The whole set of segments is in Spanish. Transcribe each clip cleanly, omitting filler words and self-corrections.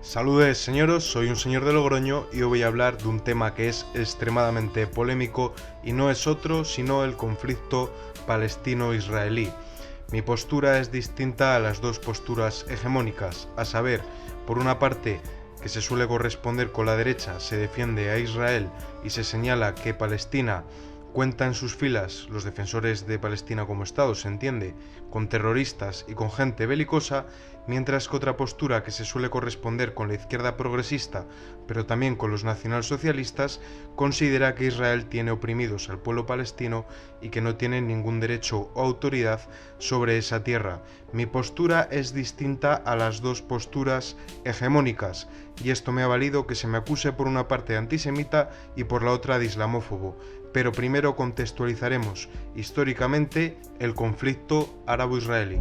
Saludes señoros, soy un señor de Logroño y hoy voy a hablar de un tema que es extremadamente polémico y no es otro sino el conflicto palestino-israelí. Mi postura es distinta a las dos posturas hegemónicas, a saber, por una parte, que se suele corresponder con la derecha, se defiende a Israel y se señala que Palestina cuenta en sus filas, los defensores de Palestina como Estado, se entiende, con terroristas y con gente belicosa, mientras que otra postura que se suele corresponder con la izquierda progresista, pero también con los nacionalsocialistas, considera que Israel tiene oprimidos al pueblo palestino y que no tiene ningún derecho o autoridad sobre esa tierra. Mi postura es distinta a las dos posturas hegemónicas, y esto me ha valido que se me acuse por una parte de antisemita y por la otra de islamófobo. Pero primero contextualizaremos históricamente el conflicto árabo-israelí.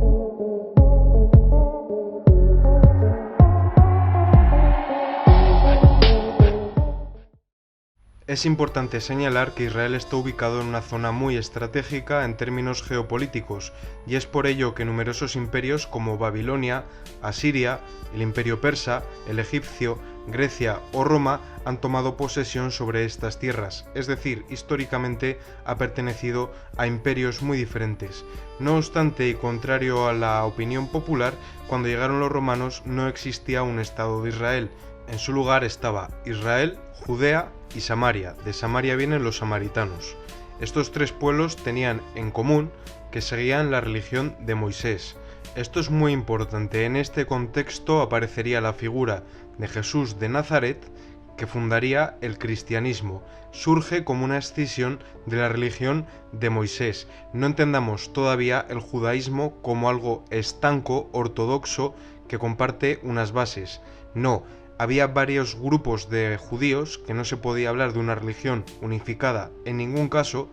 Es importante señalar que Israel está ubicado en una zona muy estratégica en términos geopolíticos, y es por ello que numerosos imperios como Babilonia, Asiria, el imperio persa, el egipcio, Grecia o Roma han tomado posesión sobre estas tierras, es decir, históricamente ha pertenecido a imperios muy diferentes. No obstante, y contrario a la opinión popular, cuando llegaron los romanos no existía un Estado de Israel. En su lugar estaba Israel, Judea y Samaria. De Samaria vienen los samaritanos. Estos tres pueblos tenían en común que seguían la religión de Moisés. Esto es muy importante. En este contexto aparecería la figura de Jesús de Nazaret, que fundaría el cristianismo. Surge como una escisión de la religión de Moisés. No entendamos todavía el judaísmo como algo estanco, ortodoxo, que comparte unas bases. No. Había varios grupos de judíos que no se podía hablar de una religión unificada en ningún caso,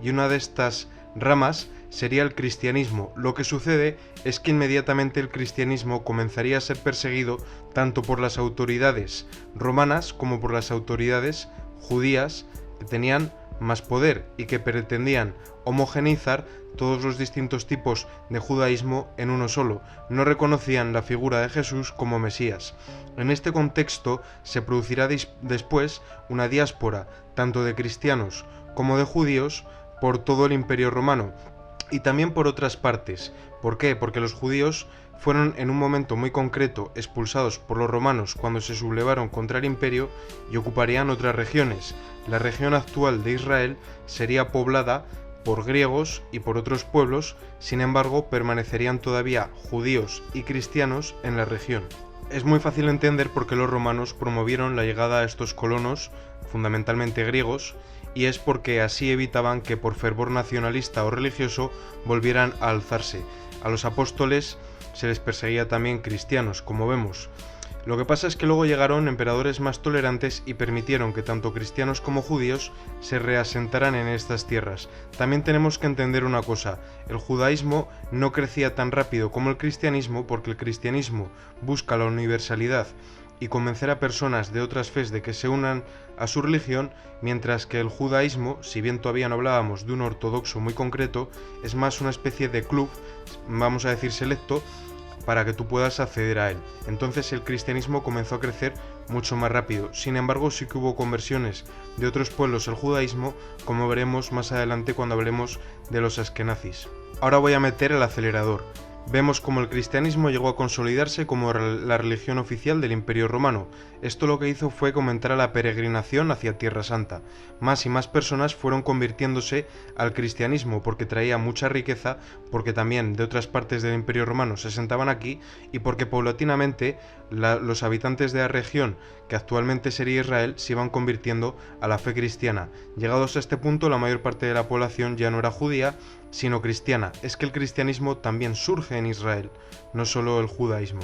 y una de estas ramas sería el cristianismo. Lo que sucede es que inmediatamente el cristianismo comenzaría a ser perseguido tanto por las autoridades romanas como por las autoridades judías, que tenían más poder y que pretendían homogeneizar todos los distintos tipos de judaísmo en uno solo. No reconocían la figura de Jesús como Mesías. En este contexto se producirá después una diáspora tanto de cristianos como de judíos por todo el Imperio Romano y también por otras partes. ¿Por qué? Porque los judíos fueron en un momento muy concreto expulsados por los romanos cuando se sublevaron contra el imperio y ocuparían otras regiones. La región actual de Israel sería poblada por griegos y por otros pueblos, sin embargo permanecerían todavía judíos y cristianos en la región. Es muy fácil entender por qué los romanos promovieron la llegada a estos colonos, fundamentalmente griegos, y es porque así evitaban que por fervor nacionalista o religioso volvieran a alzarse. A los apóstoles se les perseguía también cristianos, como vemos. Lo que pasa es que luego llegaron emperadores más tolerantes y permitieron que tanto cristianos como judíos se reasentaran en estas tierras. También tenemos que entender una cosa: el judaísmo no crecía tan rápido como el cristianismo porque el cristianismo busca la universalidad y convencer a personas de otras fes de que se unan a su religión, mientras que el judaísmo, si bien todavía no hablábamos de un ortodoxo muy concreto, es más una especie de club, vamos a decir selecto, para que tú puedas acceder a él. Entonces el cristianismo comenzó a crecer mucho más rápido. Sin embargo, sí que hubo conversiones de otros pueblos al judaísmo, como veremos más adelante cuando hablemos de los askenazis. Ahora voy a meter el acelerador. Vemos cómo el cristianismo llegó a consolidarse como la religión oficial del Imperio Romano. Esto lo que hizo fue comentar a la peregrinación hacia Tierra Santa. Más y más personas fueron convirtiéndose al cristianismo porque traía mucha riqueza, porque también de otras partes del Imperio Romano se asentaban aquí y porque paulatinamente los habitantes de la región, que actualmente sería Israel, se iban convirtiendo a la fe cristiana. Llegados a este punto, la mayor parte de la población ya no era judía, sino cristiana. Es que el cristianismo también surge en Israel, no solo el judaísmo.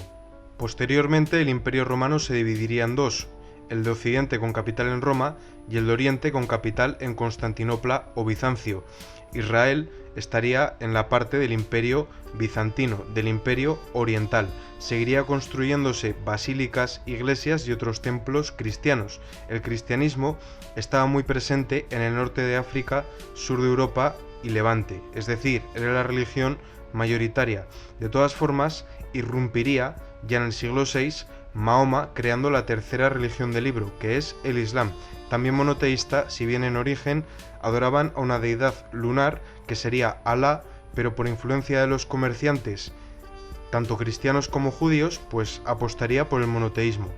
Posteriormente, el Imperio Romano se dividiría en dos: el de Occidente con capital en Roma y el de Oriente con capital en Constantinopla o Bizancio. Israel estaría en la parte del Imperio bizantino, del Imperio Oriental. Seguiría construyéndose basílicas, iglesias y otros templos cristianos. El cristianismo estaba muy presente en el norte de África, sur de Europa y Levante, es decir, era la religión mayoritaria. De todas formas, irrumpiría ya en el siglo VI Mahoma creando la tercera religión del libro, que es el Islam, también monoteísta, si bien en origen adoraban a una deidad lunar que sería Alá, pero por influencia de los comerciantes, tanto cristianos como judíos, pues apostaría por el monoteísmo.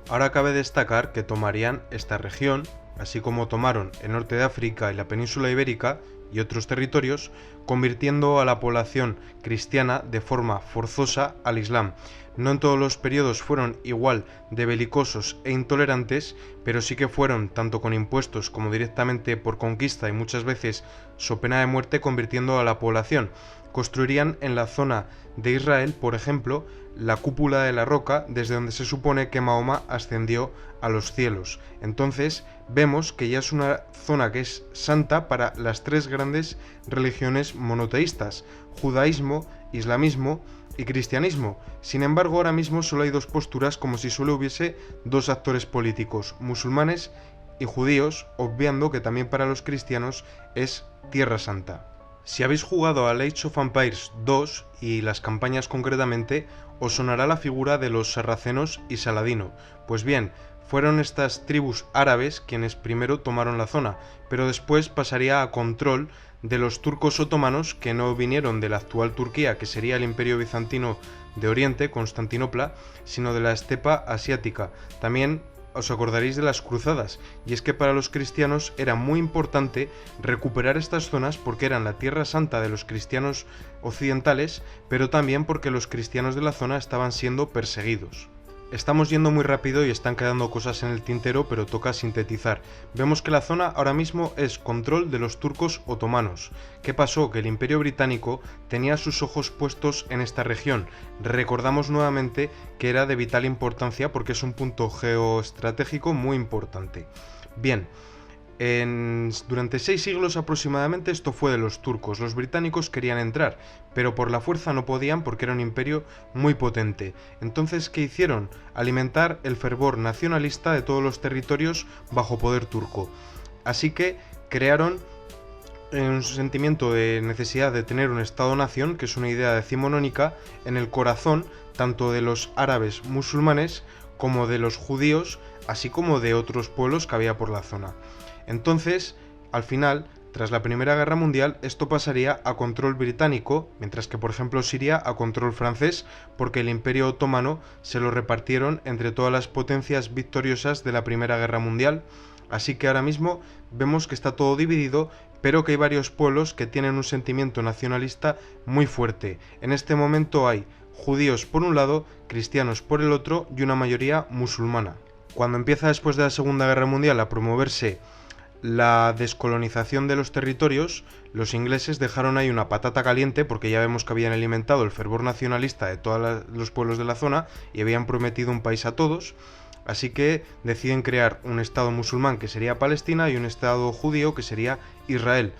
Ahora cabe destacar que tomarían esta región, así como tomaron el norte de África y la península ibérica y otros territorios, convirtiendo a la población cristiana de forma forzosa al Islam. No en todos los periodos fueron igual de belicosos e intolerantes, pero sí que fueron, tanto con impuestos como directamente por conquista y muchas veces so pena de muerte, convirtiendo a la población. Construirían en la zona de Israel, por ejemplo, la cúpula de la roca, desde donde se supone que Mahoma ascendió a los cielos. Entonces vemos que ya es una zona que es santa para las tres grandes religiones monoteístas: judaísmo, islamismo y cristianismo. Sin embargo, ahora mismo solo hay dos posturas, como si solo hubiese dos actores políticos: musulmanes y judíos, obviando que también para los cristianos es Tierra Santa. Si habéis jugado a Age of Empires 2 y las campañas concretamente, os sonará la figura de los sarracenos y Saladino. Pues bien, fueron estas tribus árabes quienes primero tomaron la zona, pero después pasaría a control de los turcos otomanos, que no vinieron de la actual Turquía, que sería el Imperio Bizantino de Oriente, Constantinopla, sino de la estepa asiática. También os acordaréis de las cruzadas, y es que para los cristianos era muy importante recuperar estas zonas porque eran la tierra santa de los cristianos occidentales, pero también porque los cristianos de la zona estaban siendo perseguidos. Estamos yendo muy rápido y están quedando cosas en el tintero, pero toca sintetizar. Vemos que la zona ahora mismo es control de los turcos otomanos. ¿Qué pasó? Que el Imperio Británico tenía sus ojos puestos en esta región. Recordamos nuevamente que era de vital importancia porque es un punto geoestratégico muy importante. Bien. Durante 6 siglos aproximadamente esto fue de los turcos. Los británicos querían entrar, pero por la fuerza no podían porque era un imperio muy potente. Entonces, ¿qué hicieron? Alimentar el fervor nacionalista de todos los territorios bajo poder turco. Así que crearon un sentimiento de necesidad de tener un Estado-nación, que es una idea decimonónica, en el corazón tanto de los árabes musulmanes como de los judíos, así como de otros pueblos que había por la zona. Entonces, al final, tras la Primera Guerra Mundial, esto pasaría a control británico, mientras que, por ejemplo, Siria a control francés, porque el Imperio Otomano se lo repartieron entre todas las potencias victoriosas de la Primera Guerra Mundial. Así que ahora mismo vemos que está todo dividido, pero que hay varios pueblos que tienen un sentimiento nacionalista muy fuerte. En este momento hay judíos por un lado, cristianos por el otro y una mayoría musulmana. Cuando empieza después de la Segunda Guerra Mundial a promoverse la descolonización de los territorios, los ingleses dejaron ahí una patata caliente porque ya vemos que habían alimentado el fervor nacionalista de todos los pueblos de la zona y habían prometido un país a todos, así que deciden crear un estado musulmán que sería Palestina y un estado judío que sería Israel.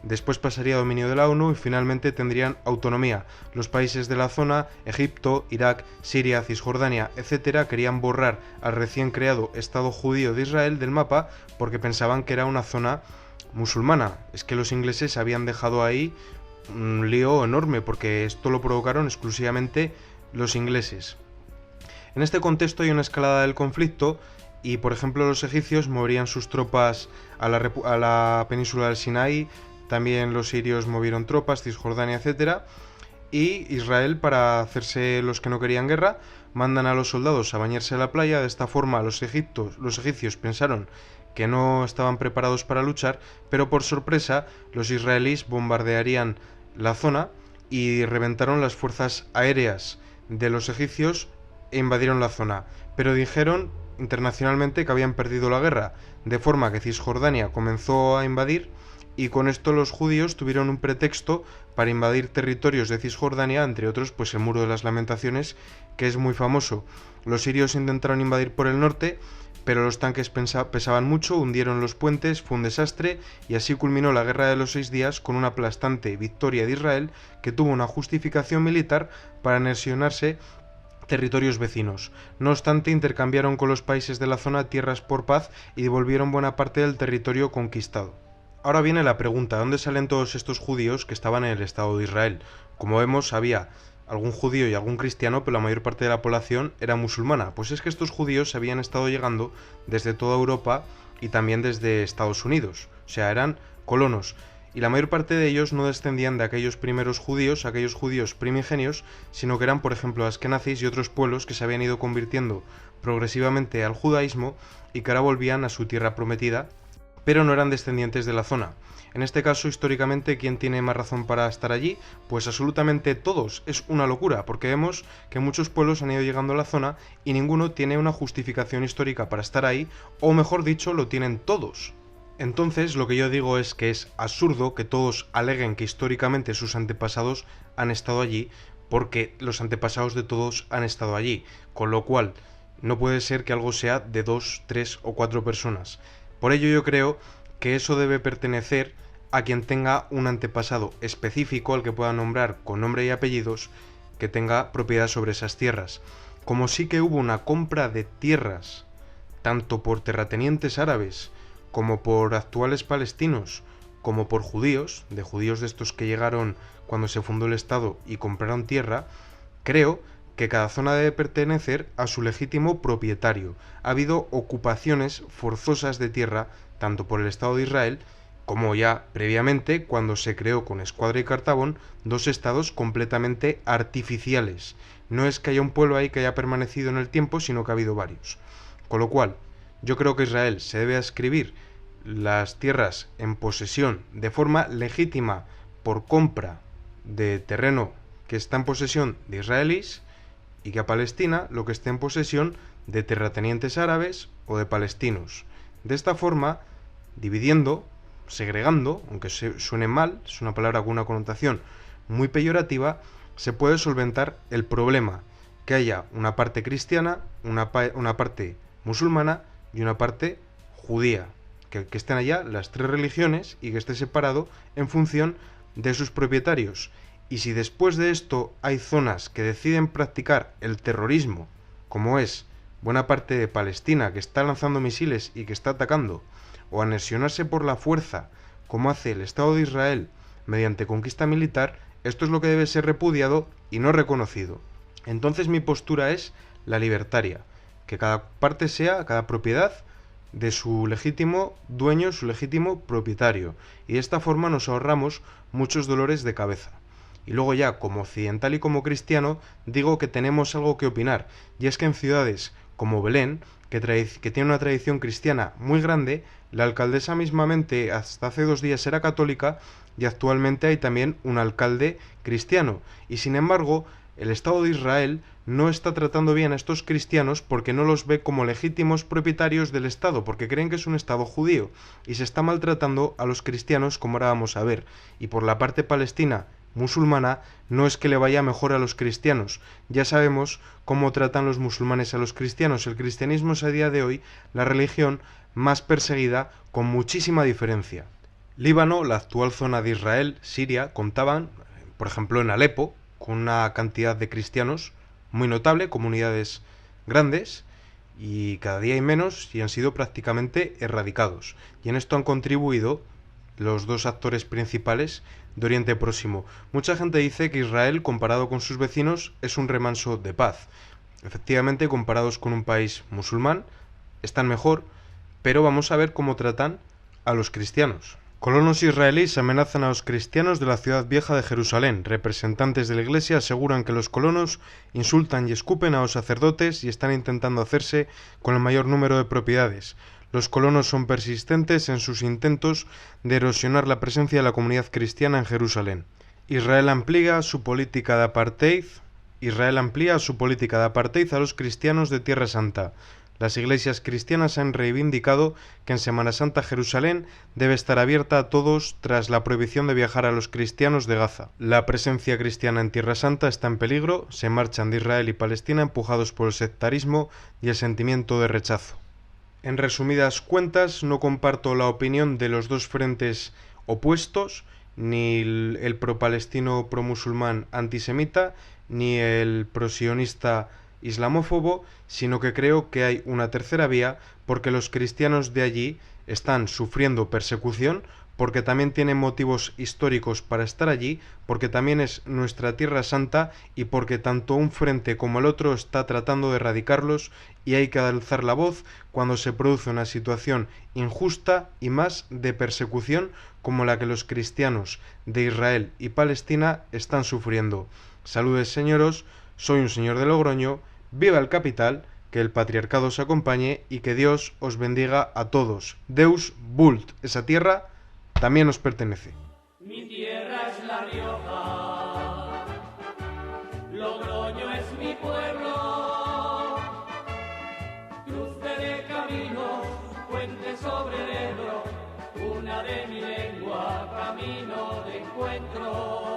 Después pasaría a dominio de la ONU y finalmente tendrían autonomía. Los países de la zona, Egipto, Irak, Siria, Cisjordania, etc., querían borrar al recién creado Estado judío de Israel del mapa porque pensaban que era una zona musulmana. Es que los ingleses habían dejado ahí un lío enorme porque esto lo provocaron exclusivamente los ingleses. En este contexto hay una escalada del conflicto y, por ejemplo, los egipcios moverían sus tropas a la península del Sinaí. También los sirios movieron tropas, Cisjordania, etc. Y Israel, para hacerse los que no querían guerra, mandan a los soldados a bañarse a la playa. De esta forma los egipcios pensaron que no estaban preparados para luchar, pero por sorpresa los israelíes bombardearían la zona y reventaron las fuerzas aéreas de los egipcios e invadieron la zona. Pero dijeron internacionalmente que habían perdido la guerra, de forma que Cisjordania comenzó a invadir. Y con esto los judíos tuvieron un pretexto para invadir territorios de Cisjordania, entre otros pues el Muro de las Lamentaciones, que es muy famoso. Los sirios intentaron invadir por el norte, pero los tanques pesaban mucho, hundieron los puentes, fue un desastre, y así culminó la Guerra de los 6 días con una aplastante victoria de Israel, que tuvo una justificación militar para anexionarse territorios vecinos. No obstante, intercambiaron con los países de la zona tierras por paz y devolvieron buena parte del territorio conquistado. Ahora viene la pregunta, ¿dónde salen todos estos judíos que estaban en el Estado de Israel? Como vemos, había algún judío y algún cristiano, pero la mayor parte de la población era musulmana. Pues es que estos judíos habían estado llegando desde toda Europa y también desde Estados Unidos, o sea, eran colonos. Y la mayor parte de ellos no descendían de aquellos primeros judíos, aquellos judíos primigenios, sino que eran, por ejemplo, askenazis y otros pueblos que se habían ido convirtiendo progresivamente al judaísmo y que ahora volvían a su tierra prometida, pero no eran descendientes de la zona. En este caso, históricamente, ¿quién tiene más razón para estar allí? Pues absolutamente todos. Es una locura, porque vemos que muchos pueblos han ido llegando a la zona y ninguno tiene una justificación histórica para estar ahí, o mejor dicho, lo tienen todos. Entonces, lo que yo digo es que es absurdo que todos aleguen que históricamente sus antepasados han estado allí, porque los antepasados de todos han estado allí, con lo cual no puede ser que algo sea de 2, 3 o 4 personas. Por ello yo creo que eso debe pertenecer a quien tenga un antepasado específico al que pueda nombrar con nombre y apellidos, que tenga propiedad sobre esas tierras. Como sí que hubo una compra de tierras, tanto por terratenientes árabes, como por actuales palestinos, como por judíos, de estos que llegaron cuando se fundó el Estado y compraron tierra, creo que cada zona debe pertenecer a su legítimo propietario. Ha habido ocupaciones forzosas de tierra, tanto por el Estado de Israel, como ya previamente, cuando se creó con Escuadra y Cartabón, dos estados completamente artificiales. No es que haya un pueblo ahí que haya permanecido en el tiempo, sino que ha habido varios. Con lo cual, yo creo que Israel se debe adscribir las tierras en posesión de forma legítima por compra de terreno que está en posesión de israelíes, y que a Palestina lo que esté en posesión de terratenientes árabes o de palestinos. De esta forma, dividiendo, segregando, aunque suene mal, es una palabra con una connotación muy peyorativa, se puede solventar el problema, que haya una parte cristiana, una parte musulmana y una parte judía, que estén allá las tres religiones y que esté separado en función de sus propietarios. Y si después de esto hay zonas que deciden practicar el terrorismo, como es buena parte de Palestina, que está lanzando misiles y que está atacando, o anexionarse por la fuerza, como hace el Estado de Israel mediante conquista militar, esto es lo que debe ser repudiado y no reconocido. Entonces mi postura es la libertaria, que cada parte sea, cada propiedad, de su legítimo dueño, su legítimo propietario, y de esta forma nos ahorramos muchos dolores de cabeza. Y luego ya, como occidental y como cristiano, digo que tenemos algo que opinar, y es que en ciudades como Belén, que tiene una tradición cristiana muy grande, la alcaldesa mismamente hasta hace 2 días era católica y actualmente hay también un alcalde cristiano. Y sin embargo, el Estado de Israel no está tratando bien a estos cristianos porque no los ve como legítimos propietarios del Estado, porque creen que es un Estado judío, y se está maltratando a los cristianos, como ahora vamos a ver. Y por la parte palestina musulmana, no es que le vaya mejor a los cristianos. Ya sabemos cómo tratan los musulmanes a los cristianos. El cristianismo es a día de hoy la religión más perseguida, con muchísima diferencia. Líbano, la actual zona de Israel, Siria, contaban, por ejemplo en Alepo, con una cantidad de cristianos muy notable, comunidades grandes, y cada día hay menos y han sido prácticamente erradicados. Y en esto han contribuido los dos actores principales de Oriente Próximo. Mucha gente dice que Israel, comparado con sus vecinos, es un remanso de paz. Efectivamente, comparados con un país musulmán, están mejor, pero vamos a ver cómo tratan a los cristianos. Colonos israelíes amenazan a los cristianos de la ciudad vieja de Jerusalén. Representantes de la Iglesia aseguran que los colonos insultan y escupen a los sacerdotes y están intentando hacerse con el mayor número de propiedades. Los colonos son persistentes en sus intentos de erosionar la presencia de la comunidad cristiana en Jerusalén. Israel amplía su política de apartheid a los cristianos de Tierra Santa. Las iglesias cristianas han reivindicado que en Semana Santa Jerusalén debe estar abierta a todos tras la prohibición de viajar a los cristianos de Gaza. La presencia cristiana en Tierra Santa está en peligro, se marchan de Israel y Palestina empujados por el sectarismo y el sentimiento de rechazo. En resumidas cuentas, no comparto la opinión de los dos frentes opuestos, ni el pro-palestino pro-musulmán antisemita, ni el pro-sionista islamófobo, sino que creo que hay una tercera vía porque los cristianos de allí están sufriendo persecución porque también tiene motivos históricos para estar allí, porque también es nuestra tierra santa y porque tanto un frente como el otro está tratando de erradicarlos y hay que alzar la voz cuando se produce una situación injusta y más de persecución como la que los cristianos de Israel y Palestina están sufriendo. Saludes señoros, soy un señor de Logroño, viva el capital, que el patriarcado os acompañe y que Dios os bendiga a todos. Deus vult, esa tierra también os pertenece. Mi tierra es La Rioja, Logroño es mi pueblo, cruce de caminos, puente sobre el Ebro, una de mi lengua, camino de encuentro.